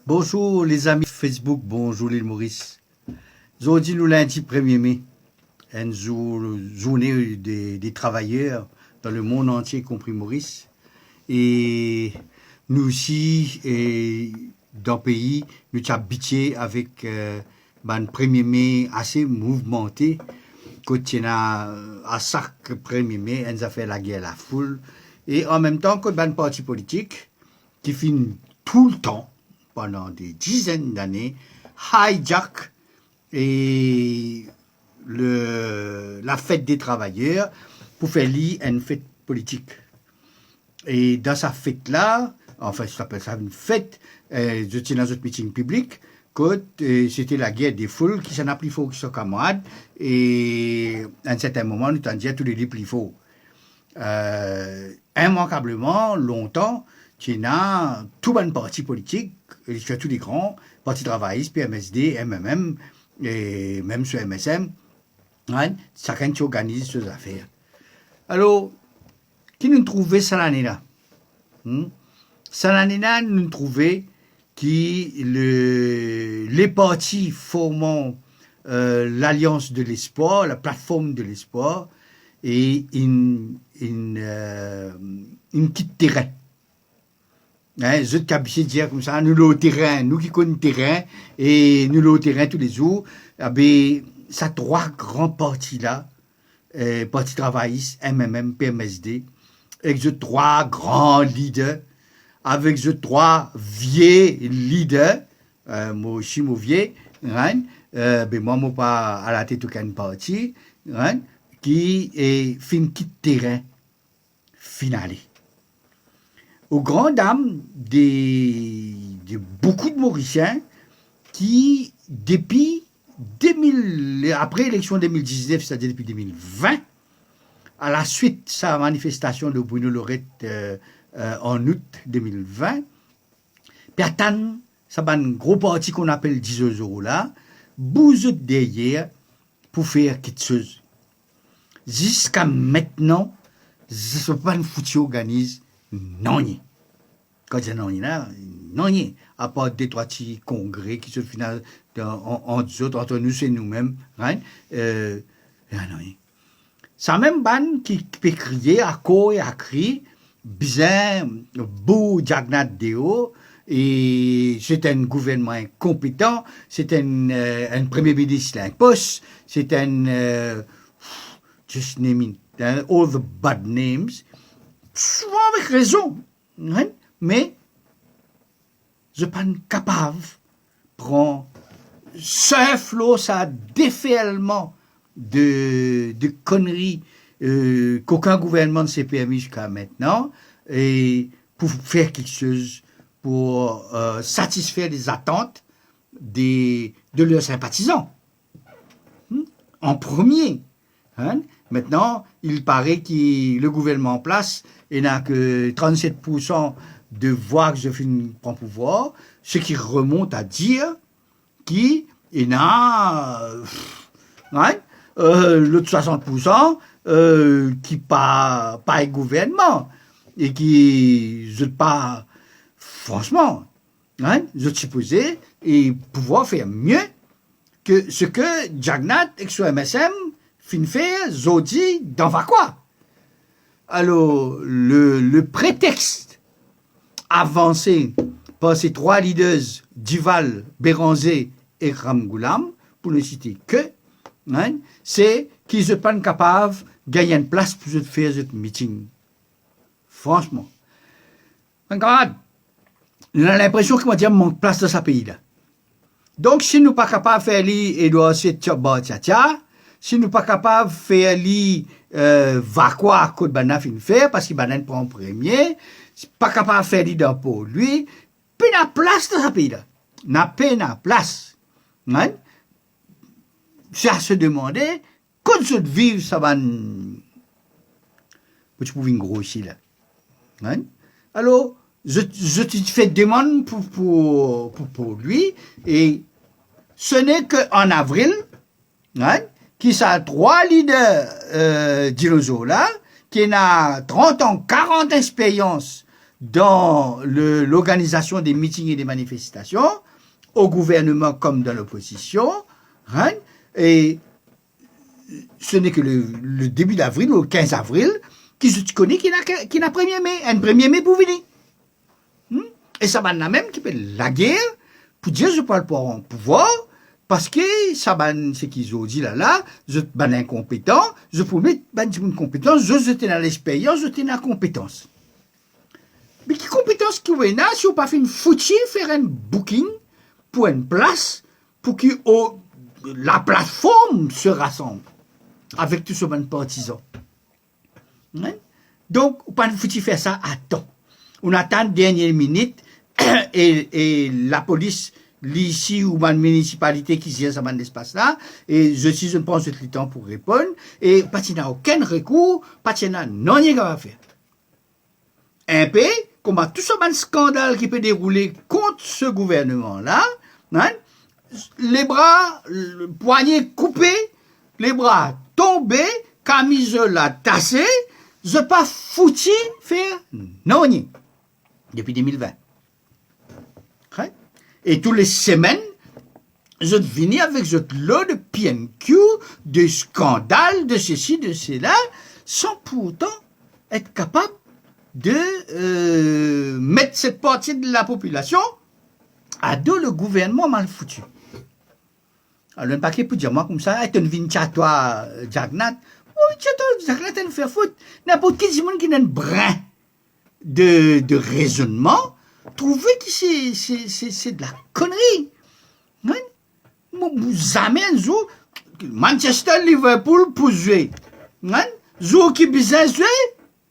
Bonjour les amis Facebook, bonjour l'île Maurice. Aujourd'hui, nous lundi 1er mai, une journée des travailleurs dans le monde entier, y compris Maurice. Et nous aussi, dans le pays, nous sommes habitués avec un 1er mai assez mouvementé. Quand il y a à chaque 1er mai, on a fait la guerre à la foule. Et en même temps, quand il y a un parti politique qui finit tout le temps, pendant des dizaines d'années, hijack et la fête des travailleurs pour faire une fête politique. Et dans sa fête-là, enfin, je s'appelle ça une fête, j'étais dans un meeting public, quand c'était la guerre des foules, qui s'en a plus fort que son camarade, et à un certain moment, nous t'en disons tous les plus forts. Immanquablement, longtemps, il y a tout un parti politique, tous les grands, partis travaillistes, PMSD, MMM, et même sur MSM, hein, chacun qui organise ses affaires. Alors, qui nous trouvait ça l'année-là? Ça l'année-là, nous trouvait que les partis formant l'Alliance de l'Espoir, la plateforme de l'Espoir, et une quitte terrain. Hein, je t'habitué de dire comme ça, nous le terrain, nous qui connaissons le terrain, et nous le terrain tous les jours, ça trois grands partis-là, partis travaillistes, MMM, PMSD, avec ce trois grands leaders, avec ce trois vieux leaders, moi aussi, moi vieux, hein, moi, pas à la tête aucun parti, hein, qui est fin quitte terrain, finale. Aux grandes dames de beaucoup de Mauriciens qui, depuis après l'élection 2019, c'est-à-dire depuis 2020, à la suite de sa manifestation de Bruno Lorette en août 2020, Pertan, ça un gros parti qu'on appelle 10 euros là, bouse derrière pour faire quelque chose. Jusqu'à maintenant, ce n'est pas une foutue organise. Non, quand je dis non, non, à part des trois petits congrès qui se finissent entre nous et nous-mêmes, hein, non. Ça même ban qui peut crier à corps et à cri, bien, beau Jagnat Deo, et c'est un gouvernement incompétent, c'est un premier ministre un poste, c'est un, just naming, all the bad names, souvent avec raison, hein? Mais je ne suis pas capable de prendre ce flot, ça déferlement de conneries qu'aucun gouvernement ne s'est permis jusqu'à maintenant, et pour faire quelque chose, pour satisfaire les attentes de leurs sympathisants. En premier. Hein? Maintenant, il paraît que le gouvernement en place n'a que 37% de voix que je prends pouvoir, ce qui remonte à dire qu'il a l'autre 60% qui pas est gouvernement et qui je pas franchement je supposais et pouvoir faire mieux que ce que Jagnat et son MSM fin fait Zodi dans quoi. Alors, le prétexte avancé par ces trois leaders, Duval, Béranger et Ramgoulam, pour ne citer que, hein, c'est qu'ils ne sont pas capables de gagner une place pour faire ce meeting. Franchement. Regarde, on a l'impression qu'il manque de place dans ce pays-là. Donc, si nous ne sommes pas capables de faire Edouard Tcha, si nous ne sommes pas capables de faire quoi que Banan fin faire, parce que Banan prend en premier, pas capable de faire dans pour lui, puis il y a place dans ce pays-là. N'a pas de place. Hein? C'est à se demander, quand je vivre, ça va. Tu peux une grosse là. Hein? Alors, je te fais demande pour lui, et ce n'est qu'en avril, hein, qui sont trois leaders dinosaures là, qui a 30 ans, 40 expériences dans l'organisation des meetings et des manifestations, au gouvernement comme dans l'opposition, hein, et ce n'est que le début d'avril, ou le 15 avril, qui se connaît qui n'a 1er mai, un 1er mai pour venir. Et ça va même qui fait la guerre, pour dire je parle pas en pouvoir, parce que ça va, c'est qu'ils ont dit là, je suis incompétent, je peux mettre une compétence, je suis dans l'expérience, je suis dans la compétence. Mais quelle compétence qui est là, si on pas fait une foutue, faire un booking pour une place, pour que la plateforme se rassemble avec tous ces partisans. Hein? Donc, on pas foutu faire ça à temps. On attend dernière minute et la police, ici ou la municipalité qui gère ce espace là, et je pense le temps pour répondre, et pas qu'il n'y a aucun recours, pas qu'il n'y a non rien à faire. Un peu, comme tout ce scandale qui peut dérouler contre ce gouvernement-là, hein, les poignets coupés, les bras tombés, camisole tassée, je pas foutu faire non rien depuis 2020. Hein? Et toutes les semaines, je venais avec ce lot de PNQ, de scandales, de ceci, de cela, sans pourtant être capable de mettre cette partie de la population à dos le gouvernement mal foutu. Alors, un paquet pour dire, moi, comme ça, est un vinchatoire, Jagnat. Oui, Jagnat, elle nous fait foutre. N'importe qui qui a un brin de raisonnement, trouver que c'est de la connerie. Hein? Vous amènez, Manchester, Liverpool, pour jouer. Hein? Zou qui business jouer,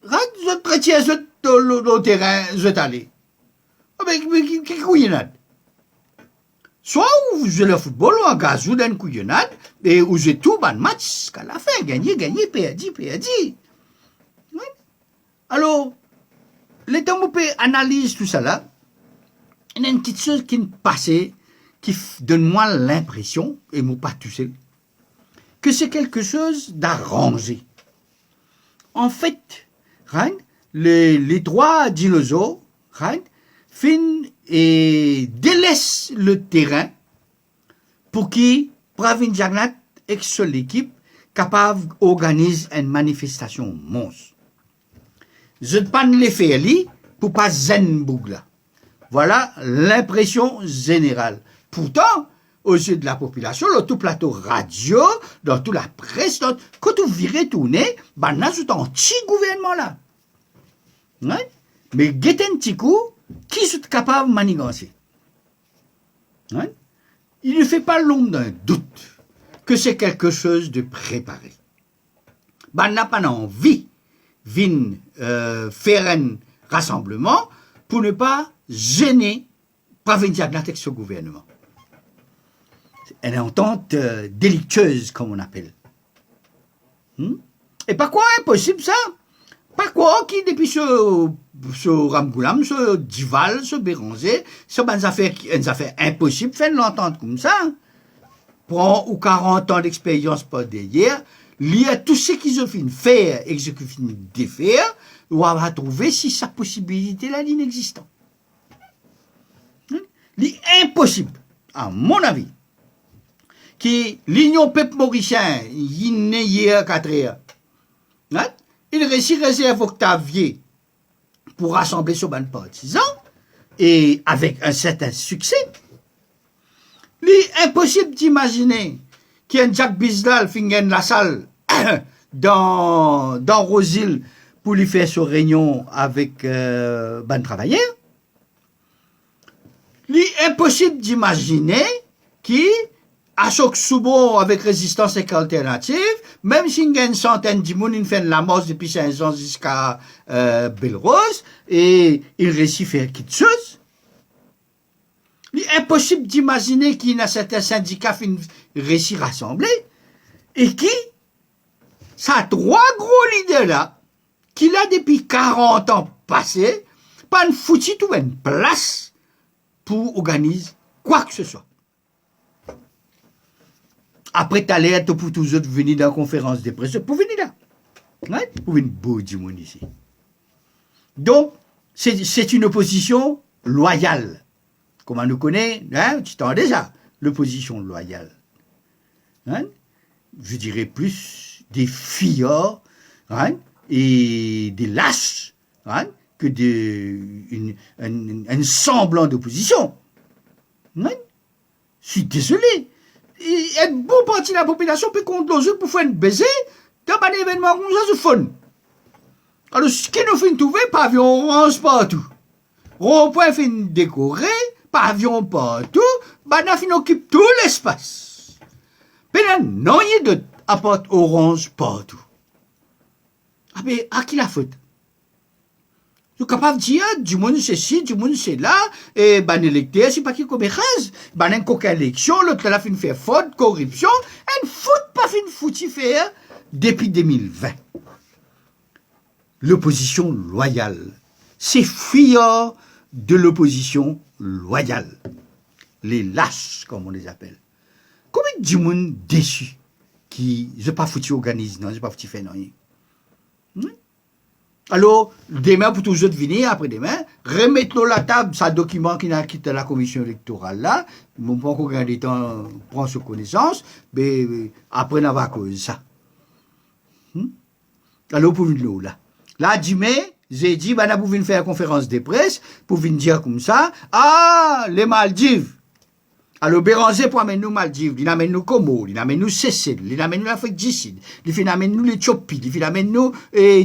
vous êtes prêtés au terrain, vous êtes allés. Mais qui couillonnade? Soit vous jouez le football ou en gazou d'une couillonnade, et vous jouez tout le match jusqu'à la fin, gagner, perdu. Oui. Alors, les temps où on analyse tout ça là, il y a une petite chose qui me passait, qui donne moi l'impression, et moi pas tout seul, que c'est quelque chose d'arrangé. En fait, hein, les trois dinosaures, hein, fin et délaisse le terrain pour que Pravin Jagnat et son équipe capable d'organiser une manifestation monstre. Je ne pas les faire pour pas zen bougla. Voilà l'impression générale. Pourtant, aux yeux de la population, dans tout plateau radio, dans toute la presse, quand vous virez tourner, ben là, c'est un petit gouvernement là. Hein? Mais guetten petit coup, qui est capable de manigancer? Hein? Il ne fait pas l'ombre d'un doute que c'est quelque chose de préparé. Ben n'a pas envie de faire un rassemblement pour ne pas gêner Pravin Jagnat avec ce gouvernement. C'est une entente délictueuse, comme on appelle. Et pas quoi impossible ça? Pas quoi qui depuis ce Ramgoulam, ce Dival, ce Béranger, c'est une affaire impossible de faire l'entente comme ça. Prend ou 40 ans d'expérience par derrière, lié à tout ce qu'ils ont fait faire et ce qu'ils ont fini de défaire, on va trouver si sa possibilité là l'inexistant. L'impossible, à mon avis, que l'Union peuple mauricien, il n'est hier 4 heures, hein? Il réussit réserve Octavier pour rassembler sur ban partisans et avec un certain succès. Il est impossible d'imaginer qu'un Jacques Bizdal finisse la salle dans Rosil pour lui faire sa réunion avec ban travailleurs. Il est impossible d'imaginer qui à choc Soubo avec résistance et alternative, même si il y a une centaine de monde, il fait la mort depuis 5 ans jusqu'à Belle-Rose, et il réussit à faire quelque chose. Il est impossible d'imaginer qu'il y a certains syndicats qui réussissent à rassembler, et qui, ça 3 gros leaders là, qu'il a depuis 40 ans passés, pas une foutue ou une place pour organiser quoi que ce soit. Après, tu allais être pour tous les autres venir dans la conférence de presse, pour venir là. Ouais? Pour venir beau du monde ici. Donc, c'est une opposition loyale. Comment nous connaît, hein, tu t'en déjà, l'opposition loyale. Hein? Je dirais plus des fillards, hein, et des lâches, hein, que un semblant d'opposition. Hein? Je suis désolé. Et un bon parti de la population peut contre les autres pour faire un baiser dans un événement comme ça, c'est fun. Alors, ce qui nous fait trouver, pavillon orange partout. Rond-point fait décoré, pavillon partout, banafin occupe tout l'espace. Mais là, non, il y a d'autres apporte orange partout. Ah, mais à qui la faute? Vous êtes capable de dire, du monde c'est ci, du monde c'est là, et ben électeur, c'est pas qui comme rase. Ben un coquin élection, l'autre là fin faire faute, corruption, un faute pas fin foutu faire depuis 2020. L'opposition loyale. C'est fuyards de l'opposition loyale. Les lâches, comme on les appelle. Combien de monde déçu qui n'ont pas foutu organisme, non, n'ont pas foutu faire rien. Alors, demain, pour tous les autres venir, après-demain, remettons la table, ça document qui n'a quitté la commission électorale là, mon pas qu'on gagne du temps, prend sur connaissance, mais après, on va cause ça. Alors, pour venir là. Là, demain, j'ai dit, ben, pour venir faire une conférence de presse, pour venir dire comme ça, ah, les Maldives. Alors, Béranger pour amener nous Maldives, il amène nous Comores, il amène nous Seychelles, il amène nous l'Afrique du Sud, il amène nous l'Éthiopie, il amène nous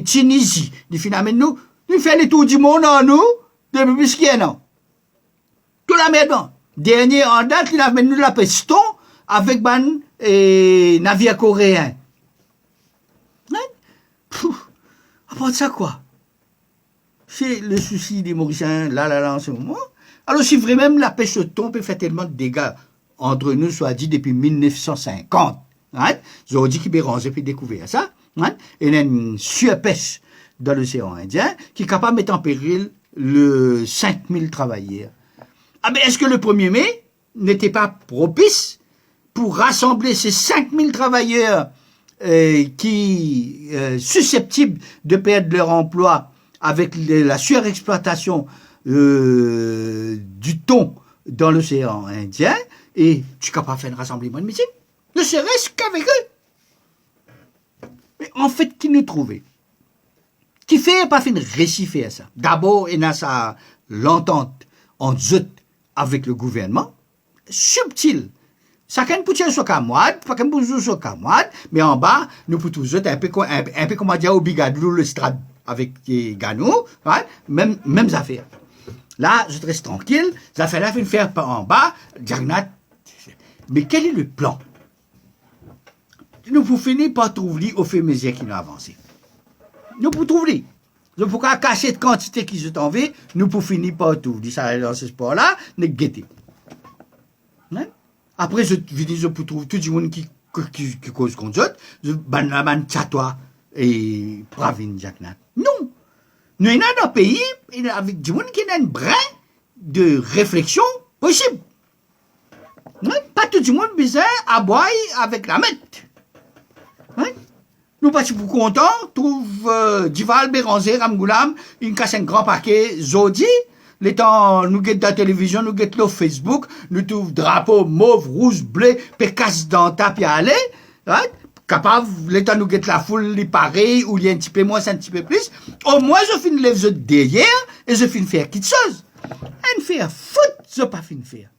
Tunisie, il amène nous, il fait les tours du monde en nous, depuis plus qu'il y a non. Tout la merde. Dernier en date, il amène nous la Peston avec ban navire coréen. Hein? À part de ça, quoi? C'est le souci des Mauriciens, là, en ce moment. Alors, si vraiment la pêche au thon peut faire tellement de dégâts entre nous, soit dit depuis 1950, hein, ils ont dit qu'il Béranger peut découvrir ça, hein, et il y a une surpêche dans l'océan Indien qui est capable de mettre en péril le 5000 travailleurs. Ah, mais est-ce que le 1er mai n'était pas propice pour rassembler ces 5000 travailleurs qui susceptibles de perdre leur emploi avec la surexploitation du thon dans l'océan Indien, et tu es capable de faire un rassemblement de médecine, ne serait-ce qu'avec eux. Mais en fait, qui nous trouvait? Qui fait pas fait réciffer à ça? D'abord, il y a ça, l'entente en zut avec le gouvernement, subtil. Chacun peut tirer sur camoide, chacun peut jouer sur camoide, mais en bas, nous pouvons tous un peu comme on dit au bigadou, le strade avec les ganou, hein, mêmes affaires. Là, je reste tranquille, les affaires-là, il faut faire en bas, Jagnat. Mais quel est le plan? Nous pouvons finir par trouver au fur et à mesure qu'il a avancé. Nous pouvons trouver. Nous pouvons cacher de quantité qui se t'envie, nous pouvons finir par trouver. Ça, dans ce sport-là, nous guetter. Hein? Après, je peux trouver tout le monde qui cause contre eux, je ban chatois et pravin Jagnat. Non! Nous sommes dans un pays avec du monde qui a un brin de réflexion possible. Pas tout le monde besoin à boire avec la mette. Nous pas pour contents, trouve Dival, Béranger, Ramgoulam, il casse un grand paquet Zodi. Les temps, nous guettons la télévision, nous guettons le Facebook, nous trouvons drapeau mauve, rouge, bleu, pécasse dans ta puis aller. Capable, l'état nous guette la foule, les pareil, ou il y a un petit peu moins, un petit peu plus. Au moins, je finis les autres derrière, et je finis faire quelque chose. Un faire foot, je pas finis faire.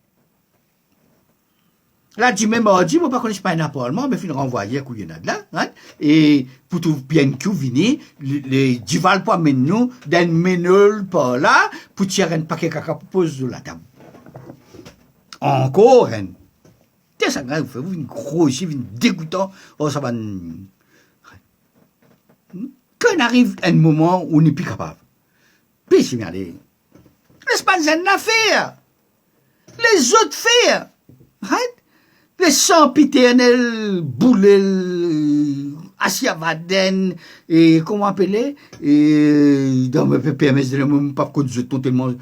Là, du même mardi, moi, pas connaître pas un parlement, mais finis renvoyer, qu'il y en a de là, hein, et pour tout bien que venir, les dival pour amener nous, d'un ménol par là, pour tirer un paquet caca pour poser sur la table. Encore, hein. Ça va vous faire une grosse, une dégoûtant. Oh, ça va. Quand arrive un moment où on n'est plus capable, puis c'est bien allé. Laisse pas une affaire. Les autres faire. Right? Les sempiternels boulets, Asiavaden, et comment appeler, et dans mes PMS, je ne sais pas qu'on dit tellement.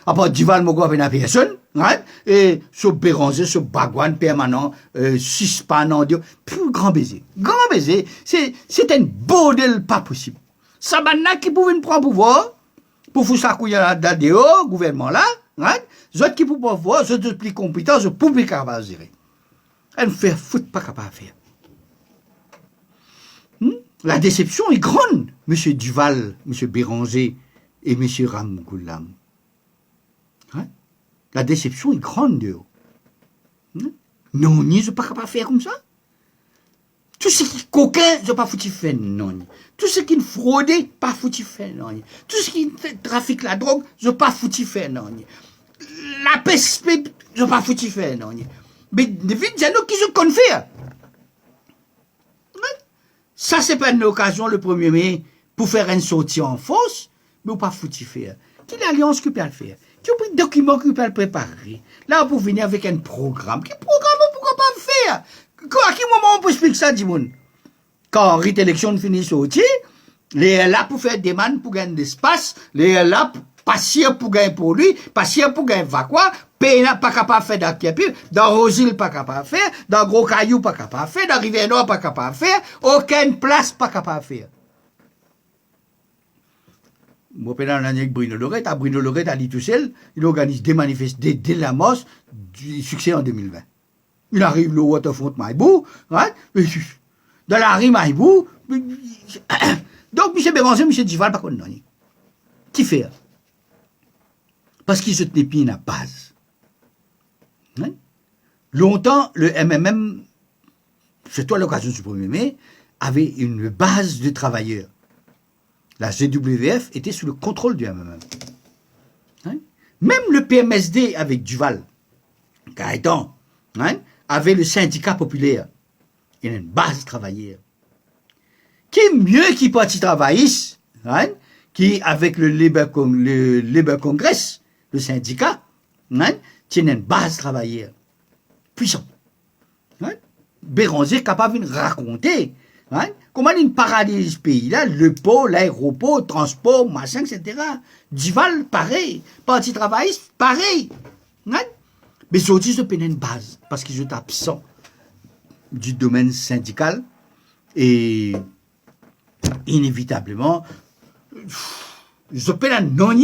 À part Dival, mon gars, il n'y a personne, hein? Et ce Béranger, ce Bagouane permanent, suspendant, plus grand baiser. Grand baiser, c'est un bordel pas possible. Ça, maintenant, qui pouvait prendre pouvoir, pour vous ça, il y a là dehors, gouvernement là, hein? Autres qui pour pouvoir, autres plus compétents, autres pour plus capable de gérer. Elle me fait foutre pas capable de faire. La déception est grande, M. Duval, M. Béranger et M. Ramgoulam. Hein? La déception est grande dehors. Non, ils ne sont pas capables de faire comme ça. Tout ce qui est coquin, ils n'ont pas foutu faire, non. Tout ce qui est fraudé, pas foutu faire, non. Tout ce qui trafique la drogue, ils n'ont pas foutu faire, non. La peste, ils n'ont pas foutu faire, non. Mais David, il y a nous qui se connaissent faire. Ça, c'est pas une occasion, le 1er mai, pour faire une sortie en force, mais on pas foutu faire. Quelle alliance qui peut le faire? Quel document qui peut le préparer? Là, pour venir avec un programme. Quel programme pourquoi pas le faire? À quel moment on peut expliquer ça, Dimoun? Quand rite élection finit sortie, les là pour faire des demande pour gagner d'espace, les là passer pour gagner pour lui, passer pour gagner quoi? Péna pas capable de faire dans Képil, dans Rosil pas capable de faire, dans Gros Caillou pas capable de faire, dans Rivière Nord pas capable de faire, aucune place pas capable de faire. Moi, pendant l'année avec Bruno Lorette a dit tout seul, il organise des manifestations dès la mort du succès en 2020. Il arrive le waterfront Maïbou, hein, dans la rue Maïbou, donc M. Béranger, M. Duval, pas contre non. Qui fait? Parce qu'ils se tenaient pieds à la base. Hein? Longtemps, le MMM, surtout à l'occasion du 1er mai, avait une base de travailleurs. La GWF était sous le contrôle du MMM. Hein? Même le PMSD avec Duval, Gaëtan, hein, avait le syndicat populaire. Il y a une base travailleur. Qui est mieux qui parti travailliste, hein, qui avec le Labour Congress, le syndicat, hein, tient une base travailleur. Puissant. Hein? Béranger capable de raconter hein, comment il paralyse ce pays-là, le port, l'aéroport, le transport, machin, etc. Duval, pareil. Parti travailliste, pareil. Hein? Mais ils ont dit qu'ils une base, parce qu'ils sont absents du domaine syndical et inévitablement, ils ont un non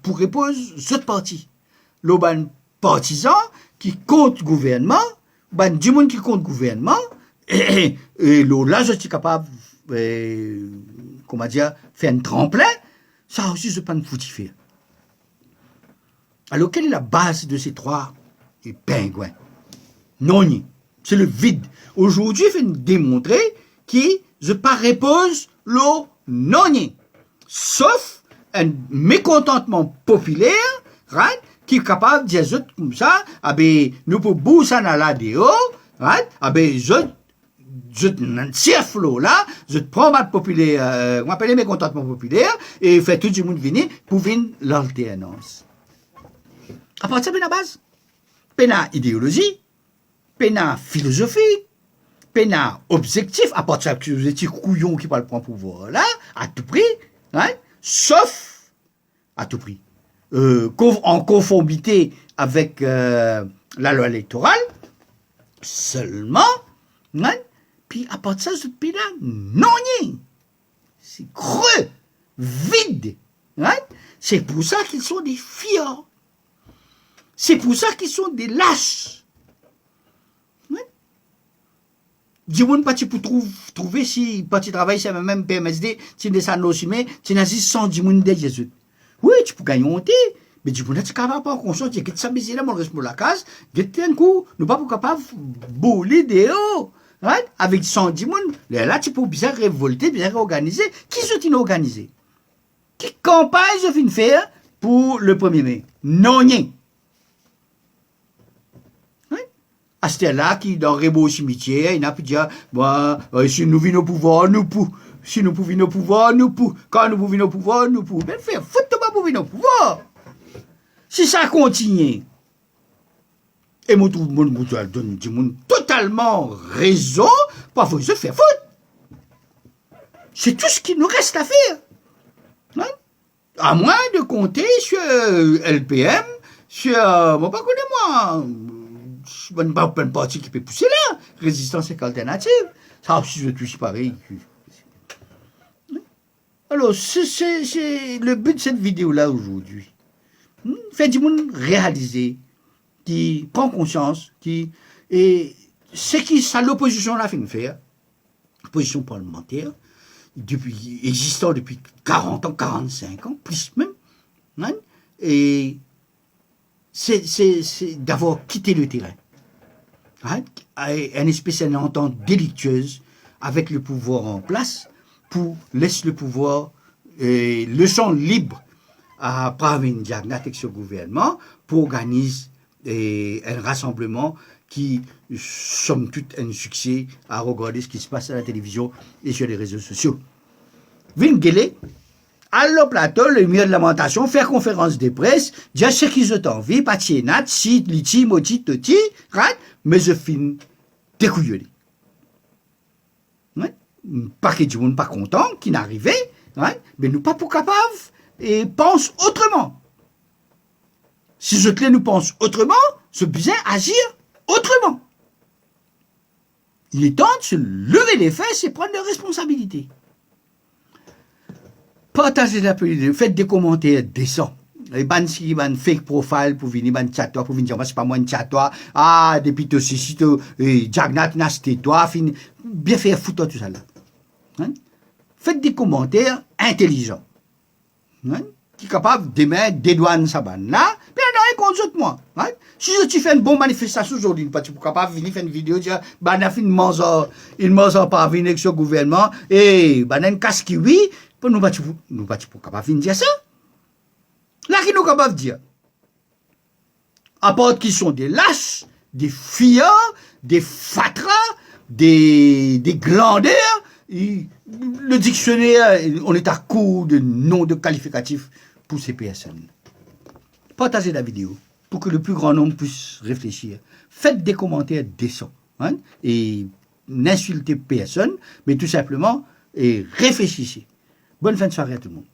pour répondre cette partie. L'auban partisan qui compte gouvernement, ben du monde qui compte gouvernement, et là, je suis capable, comment dire, faire un tremplin, ça aussi, c'est pas une foutifère. Alors, quelle est la base de ces trois pingouins? Non, c'est le vide. Aujourd'hui, il faut démontrer que je pas repose le non, sauf un mécontentement populaire, right, qui est capable de dire comme ça, ah ben, nous pouvons bouger là dehors, right, ah ben, je flot là, je prends ma populaire, on appelle mécontentement populaire, et fait tout le monde venir pour venir l'alternance. À partir de la base, pena idéologie, pena philosophie, pena objectif, à partir de ces petits couillons qui parlent prendre pouvoir là, à tout prix, hein, sauf à tout prix. En conformité avec la loi électorale, seulement, hein, puis à partir de ce pays-là, non, c'est creux, vide, hein, c'est pour ça qu'ils sont des fiords, c'est pour ça qu'ils sont des lâches. Hein? Dis-moi pas pour trouver si parti travail c'est même PMSD, si des sanosimé, si nazis sans dis-moi de Jésus. Oui, tu peux gagner un thé, mais tu peux pas être capable de conscience que ça baiser là mon reste pour la case, guetter un coup, nous pas capable bouler des hauts, hein, avec 110 moun, là tu peux bien révolter, bien réorganiser, qui sont organisé? Qui campagne je viens faire pour le 1er mai? Non, rien. Hein? À ce là qui dans Rébo cimetière, il n'a pu dire, bon, si nous vîmes au pouvoir, nous pour. Si nous pouvions au pouvoir, nous pour. Quand nous pouvions au pouvoir, nous pour. Mais faire foutre pas pouvoir au pouvoir. Si ça continue, et moi trouve mon donne totalement raison, parfois se faire foutre. C'est tout ce qu'il nous reste à faire. Hein? À moins de compter sur LPM, sur, bon, pas connais-moi, je pas une partie qui peut pousser là, résistance et alternative. Ça aussi, je suis pareil. Alors, c'est le but de cette vidéo-là aujourd'hui. Faire du monde réaliser, qui prend conscience, et ce qui, ça l'opposition l'a fait faire, l'opposition parlementaire, existant depuis 40 ans, 45 ans, plus même, hein, et c'est d'avoir quitté le terrain. Hein, une espèce d'entente délictueuse avec le pouvoir en place pour laisser le pouvoir le champ libre à Pravin Jagnat avec ce gouvernement pour organiser un rassemblement qui, somme toute, un succès à regarder ce qui se passe à la télévision et sur les réseaux sociaux. Vingele, à le plateau, le milieu de lamentation, faire conférence de presse, dire ce qu'ils ont envie, patienat, si, liti, moti, toti, mais je finis découillonné. Ouais? Pas que du monde pas content, qui n'arrivait, ouais? Mais nous pas pour capables, et pense autrement. Si je nous pense autrement, c'est bien agir autrement. Il est temps de se lever les fesses et prendre des responsabilités. Partagez la vidéo, faites des commentaires décents. Les ban si ban fake profile pour venir ban chatwa pour venir dire c'est pas moi un chatwa depuis to si to Jagnat nasté toi fin bien faire foutre tout ça là. Hein? Faites des commentaires intelligents. Hein? Qui est capable de mettre des douanes sa ban là, puis non contre moi. Hein? Si tu fais une bonne manifestation aujourd'hui, pas tu capable venir faire une vidéo dire ban a fin il mange pas venir avec ce gouvernement et ban un casque oui, pour nous pas capable venir dire ça. Là, qui nous capable de dire? À part qu'ils sont des lâches, des fuyards, des fatras, des glandeurs, le dictionnaire, on est à court de noms de qualificatifs pour ces personnes. Partagez la vidéo pour que le plus grand nombre puisse réfléchir. Faites des commentaires décents. Hein, et n'insultez personne, mais tout simplement, et réfléchissez. Bonne fin de soirée à tout le monde.